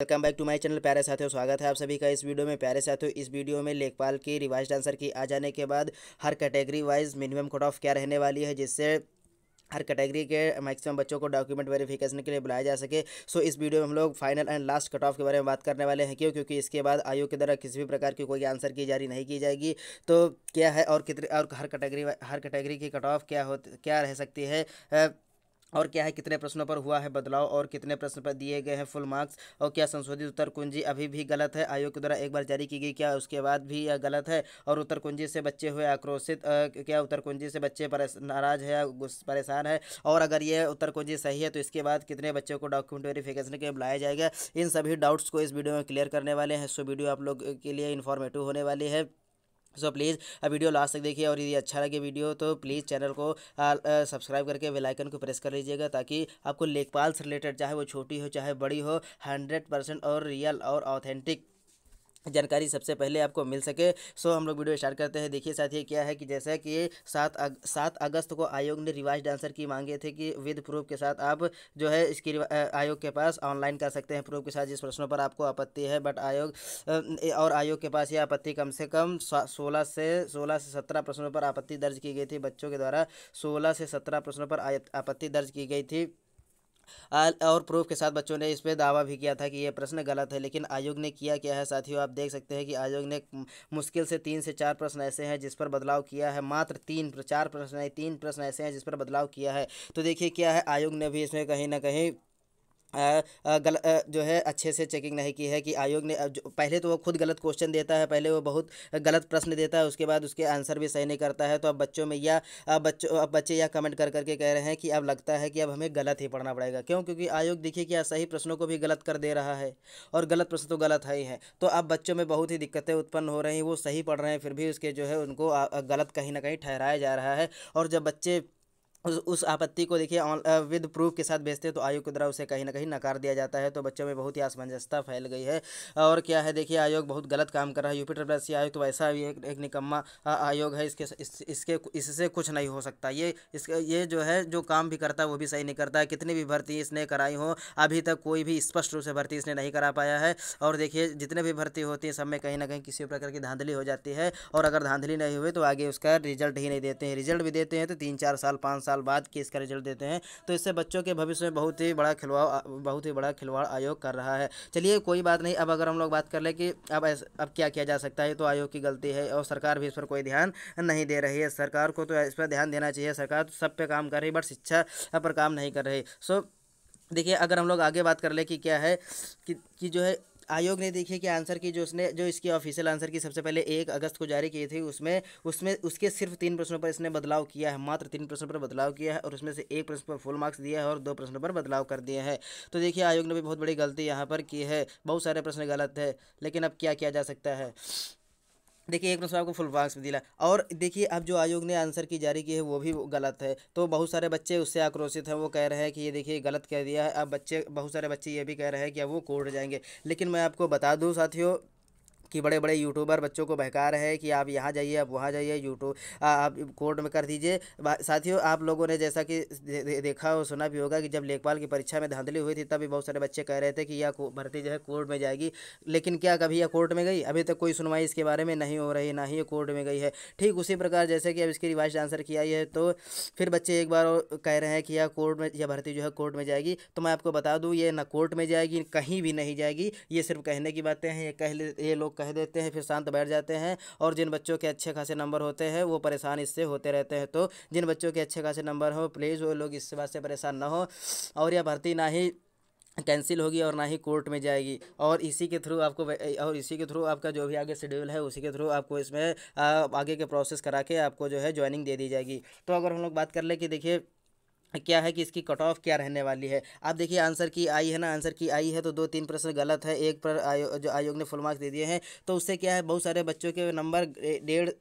Welcome back to my channel प्यारे साथियों। स्वागत है आप सभी का इस वीडियो में। प्यारे साथियों, इस वीडियो में लेखपाल की रिवाइज्ड आंसर की आ जाने के बाद हर category wise minimum cut off क्या रहने वाली है, जिससे हर कैटेगरी के मैक्सिमम बच्चों को डॉक्यूमेंट वेरिफिकेशन के लिए बुलाया जा सके। सो इस वीडियो में हम लोग final and last cut off के बारे में बात करने वाले हैं। क्योंकि इसके बाद आयोग के द्वारा किसी भी प्रकार की कोई आंसर की जारी नहीं की जाएगी। तो क्या है और कितने और हर कैटेगरी की कट ऑफ क्या रह सकती है, और क्या है, कितने प्रश्नों पर हुआ है बदलाव और कितने प्रश्न पर दिए गए हैं फुल मार्क्स, और क्या संशोधित उत्तर कुंजी अभी भी गलत है, आयोग के द्वारा एक बार जारी की गई, क्या उसके बाद भी यह गलत है, और उत्तर कुंजी से बच्चे हुए आक्रोशित, क्या उत्तर कुंजी से बच्चे नाराज है या परेशान है, और अगर ये उत्तर कुंजी सही है तो इसके बाद कितने बच्चों को डॉक्यूमेंट वेरिफिकेशन के लिए बुलाया जाएगा। इन सभी डाउट्स को इस वीडियो में क्लियर करने वाले हैं। सो वीडियो आप लोग के लिए इन्फॉर्मेटिव होने वाली है। सो प्लीज़ वीडियो लास्ट तक देखिए, और यदि अच्छा लगे वीडियो तो प्लीज़ चैनल को सब्सक्राइब करके बेल आइकन को प्रेस कर लीजिएगा, ताकि आपको लेखपाल से रिलेटेड, चाहे वो छोटी हो चाहे बड़ी हो, 100% और रियल और ऑथेंटिक जानकारी सबसे पहले आपको मिल सके। सो हम लोग वीडियो स्टार्ट करते हैं। देखिए साथियों, क्या है कि जैसा कि 7 अगस्त को आयोग ने रिवाइज्ड आंसर की मांगे थे कि विद प्रूफ के साथ आप जो है इसकी आयोग के पास ऑनलाइन कर सकते हैं प्रूफ के साथ जिस प्रश्नों पर आपको आपत्ति है। बट आयोग के पास यह आपत्ति कम से कम 16 से 17 प्रश्नों पर आपत्ति दर्ज की गई थी। बच्चों के द्वारा 16 से 17 प्रश्नों पर आपत्ति दर्ज की गई थी। और प्रूफ के साथ बच्चों ने इस पे दावा भी किया था कि ये प्रश्न गलत है। लेकिन आयोग ने किया क्या है साथियों, आप देख सकते हैं कि आयोग ने मुश्किल से 3 से 4 प्रश्न ऐसे हैं जिस पर बदलाव किया है। मात्र 3 4 प्रश्न नहीं, 3 प्रश्न ऐसे हैं जिस पर बदलाव किया है। तो देखिए क्या है, आयोग ने भी इसमें कहीं ना कहीं जो है अच्छे से चेकिंग नहीं की है। कि आयोग ने पहले तो वो खुद गलत क्वेश्चन देता है, पहले वो बहुत गलत प्रश्न देता है, उसके बाद उसके आंसर भी सही नहीं करता है। तो अब बच्चों में या अब बच्चे यह कमेंट कर करके कह रहे हैं कि अब लगता है कि अब हमें गलत ही पढ़ना पड़ेगा। क्यों? क्योंकि आयोग देखिए कि सही प्रश्नों को भी गलत कर दे रहा है, और गलत प्रश्न तो गलत है ही है। तो अब बच्चों में बहुत ही दिक्कतें उत्पन्न हो रही हैं। वो सही पढ़ रहे हैं फिर भी उसके जो है उनको गलत कहीं ना कहीं ठहराया जा रहा है। और जब बच्चे उस आपत्ति को देखिए विद प्रूफ के साथ भेजते हैं तो आयोग के द्वारा उसे कहीं ना कहीं नकार दिया जाता है। तो बच्चों में बहुत ही असमंजसता फैल गई है। और क्या है, देखिए आयोग बहुत गलत काम कर रहा है। यूपी आयोग तो वैसा भी एक निकम्मा आयोग है। इससे कुछ नहीं हो सकता। ये जो है जो काम भी करता है वो भी सही नहीं करता है। कितनी भी भर्ती इसने कराई हो, अभी तक कोई भी स्पष्ट रूप से भर्ती इसने नहीं करा पाया है। और देखिए जितने भी भर्ती होती है सब में कहीं ना कहीं किसी प्रकार की धांधली हो जाती है। और अगर धांधली नहीं हुई तो आगे उसका रिजल्ट ही नहीं देते हैं। रिजल्ट भी देते हैं तो 3 4 साल 5 साल बाद के इसका रिजल्ट देते हैं। तो इससे बच्चों के भविष्य में बहुत ही बड़ा खिलवाड़ आयोग कर रहा है। चलिए कोई बात नहीं। अब अगर हम लोग बात कर ले कि अब क्या किया जा सकता है, तो आयोग की गलती है और सरकार भी इस पर कोई ध्यान नहीं दे रही है। सरकार को तो इस पर ध्यान देना चाहिए। सरकार तो सब पे काम कर रही है, बट शिक्षा पर काम नहीं कर रही। सो देखिए अगर हम लोग आगे बात कर ले कि क्या है कि जो है आयोग ने देखिए कि आंसर की जो इसकी ऑफिशियल आंसर की सबसे पहले 1 अगस्त को जारी की थी, उसमें उसमें उसके सिर्फ 3 प्रश्नों पर इसने बदलाव किया है। मात्र 3 प्रश्नों पर बदलाव किया है, और उसमें से एक प्रश्न पर फुल मार्क्स दिया है और 2 प्रश्नों पर बदलाव कर दिए हैं। तो देखिए आयोग ने भी बहुत बड़ी गलती यहाँ पर की है। बहुत सारे प्रश्न गलत है, लेकिन अब क्या किया जा सकता है। देखिए एक प्रश्न आपको फुल मार्क्स भी दिला, और देखिए अब जो आयोग ने आंसर की जारी की है वो भी गलत है। तो बहुत सारे बच्चे उससे आक्रोशित हैं। वो कह रहे हैं कि ये देखिए गलत कह दिया है। अब बहुत सारे बच्चे ये भी कह रहे हैं कि अब वो कोर्ट जाएंगे। लेकिन मैं आपको बता दूं साथियों कि बड़े बड़े यूट्यूबर बच्चों को बहका रहे हैं कि आप यहाँ जाइए, आप वहाँ जाइए, आप कोर्ट में कर दीजिए। साथियों आप लोगों ने जैसा कि देखा और सुना भी होगा कि जब लेखपाल की परीक्षा में धांधली हुई थी तभी बहुत सारे बच्चे कह रहे थे कि यह भर्ती जो है कोर्ट में जाएगी। लेकिन क्या कभी यह कोर्ट में गई? अभी तक कोई सुनवाई इसके बारे में नहीं हो रही, ना ही ये कोर्ट में गई है। ठीक उसी प्रकार जैसे कि अब इसकी रिवाइज आंसर की आई है, तो फिर बच्चे एक बार और कह रहे हैं कि यह भर्ती जो है कोर्ट में जाएगी। तो मैं आपको बता दूं, ये ना कोर्ट में जाएगी, कहीं भी नहीं जाएगी। ये सिर्फ कहने की बातें हैं। ये लोग कह देते हैं फिर शांत बैठ जाते हैं। और जिन बच्चों के अच्छे खासे नंबर होते हैं वो परेशान इससे होते रहते हैं। तो जिन बच्चों के अच्छे खासे नंबर हो, प्लीज़ वो लोग इस बात से परेशान ना हो। और यह भर्ती ना ही कैंसिल होगी और ना ही कोर्ट में जाएगी। और इसी के थ्रू आपका जो भी आगे शेड्यूल है उसी के थ्रू आपको इसमें आगे के प्रोसेस करा के आपको जो है ज्वाइनिंग दे दी जाएगी। तो अगर हम लोग बात कर ले कि देखिए क्या है कि इसकी कट ऑफ क्या रहने वाली है। आप देखिए आंसर की आई है ना, आंसर की आई है तो 2 3 प्रश्न गलत है, एक पर जो आयोग ने फुल मार्क्स दे दिए हैं। तो उससे क्या है, बहुत सारे बच्चों के नंबर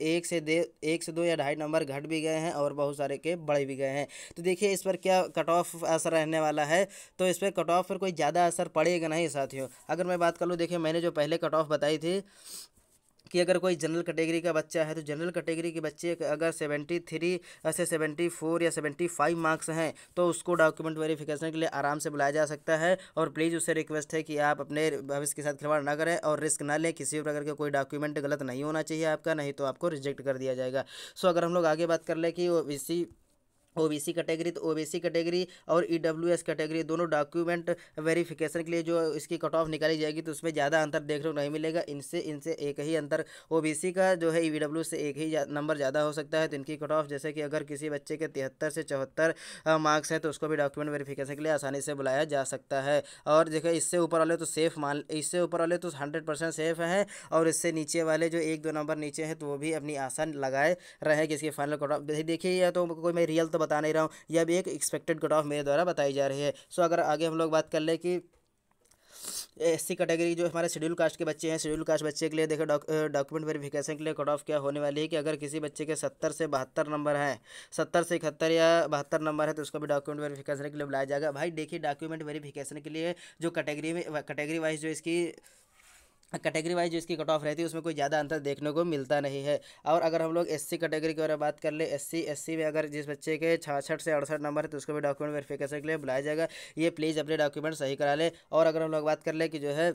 1 से 2 या 2.5 नंबर घट भी गए हैं, और बहुत सारे के बढ़ भी गए हैं। तो देखिए इस पर क्या कट ऑफ असर रहने वाला है। तो इस पर कट ऑफ पर कोई ज़्यादा असर पड़ेगा नहीं साथियों। अगर मैं बात कर लूँ, देखिए मैंने जो पहले कट ऑफ बताई थी कि अगर कोई जनरल कैटेगरी का बच्चा है तो जनरल कैटेगरी के बच्चे अगर 73 से 74 या 75 मार्क्स हैं तो उसको डॉक्यूमेंट वेरिफिकेशन के लिए आराम से बुलाया जा सकता है। और प्लीज़ उससे रिक्वेस्ट है कि आप अपने भविष्य के साथ खिलवाड़ ना करें और रिस्क ना लें। किसी भी प्रकार का कोई डॉक्यूमेंट गलत नहीं होना चाहिए आपका, नहीं तो आपको रिजेक्ट कर दिया जाएगा। सो अगर हम लोग आगे बात कर लें कि ओबीसी कैटेगरी, तो ओबीसी कैटेगरी और ईडब्ल्यूएस कैटेगरी दोनों डॉक्यूमेंट वेरिफिकेशन के लिए जो इसकी कट ऑफ निकाली जाएगी तो उसमें ज़्यादा अंतर देखने को नहीं मिलेगा। इनसे इनसे एक ही अंतर, ओबीसी का जो है ईडब्ल्यू से एक ही नंबर ज़्यादा हो सकता है। तो इनकी कट ऑफ जैसे कि अगर किसी बच्चे के 73 से 74 मार्क्स हैं तो उसको भी डॉक्यूमेंट वेरिफिकेशन के लिए आसानी से बुलाया जा सकता है। और देखिए इससे ऊपर वाले तो सेफ़ मान, इससे ऊपर वाले तो 100% सेफ़ हैं और इससे नीचे वाले जो 1-2 नंबर नीचे हैं तो वो भी अपनी आशा लगाए रहे कि इसकी फाइनल कट ऑफ देखिए। यह तो कोई मैं रियल तो बता नहीं रहा हूँ, यह भी एक एक्सपेक्टेड कट ऑफ मेरे द्वारा बताई जा रही है। सो अगर आगे हम लोग बात कर ले कि एससी कैटेगरी जो हमारे शेड्यूल कास्ट के बच्चे हैं, शेड्यूल कास्ट बच्चे के लिए देखो डॉक्यूमेंट वेरिफिकेशन के लिए कट ऑफ क्या होने वाली है कि अगर किसी बच्चे के 70 से 72 नंबर हैं, 70 से 71 या 72 नंबर है तो उसको भी डॉक्यूमेंट वेरिफिकेशन के लिए बुलाया जाएगा। भाई देखिए डॉक्यूमेंट वेरिफिकेशन के लिए जो कैटेगरी वाइज जो इसकी कैटेगरी वाइज जो इसकी कट ऑफ रहती है उसमें कोई ज़्यादा अंतर देखने को मिलता नहीं है। और अगर हम लोग एससी कैटेगरी के बारे में बात कर ले, एससी में अगर जिस बच्चे के 66 से 68 नंबर है तो उसको भी डॉक्यूमेंट वेरिफिकेशन के लिए बुलाया जाएगा। ये प्लीज़ अपने डॉक्यूमेंट सही करा ले। और अगर हम लोग बात कर ले कि जो है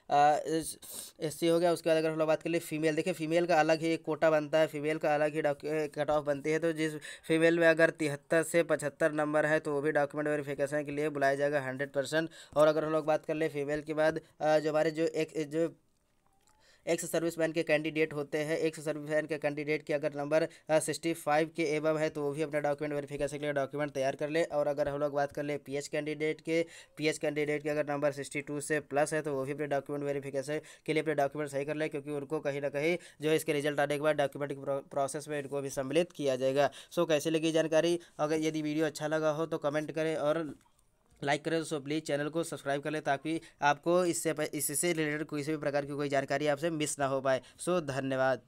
एससी हो गया, उसके बाद अगर हम लोग बात कर ले फीमेल, देखिए फीमेल का अलग ही एक कोटा बनता है, फीमेल का अलग ही कट ऑफ बनती है। तो जिस फीमेल में अगर 73 से 75 नंबर है तो वो भी डॉक्यूमेंट वेरिफिकेशन के लिए बुलाया जाएगा 100%। और अगर हम लोग बात कर ले फीमेल के बाद जो हमारे जो एक्स सर्विसमैन के कैंडिडेट होते हैं, एक्स सर्विसमैन के कैंडिडेट के अगर नंबर 65 के एबव है तो वो भी अपना डॉक्यूमेंट वेरिफिकेशन के लिए डॉक्यूमेंट तैयार कर ले। और अगर हम लोग बात कर ले पीएच कैंडिडेट के अगर नंबर 62 से प्लस है तो वो भी अपने डॉक्यूमेंट वेरिफिकेशन के लिए अपने डॉक्यूमेंट सही कर ले, क्योंकि उनको कहीं ना कहीं जो है इसके रिजल्ट आने के बाद डॉक्यूमेंट प्रोसेस में इनको भी सम्मिलित किया जाएगा। सो कैसे लगी जानकारी? अगर यदि वीडियो अच्छा लगा हो तो कमेंट करें और लाइक करें। सो प्लीज़ चैनल को सब्सक्राइब कर लें ताकि आपको इससे रिलेटेड किसी भी प्रकार की कोई जानकारी आपसे मिस ना हो पाए। सो धन्यवाद।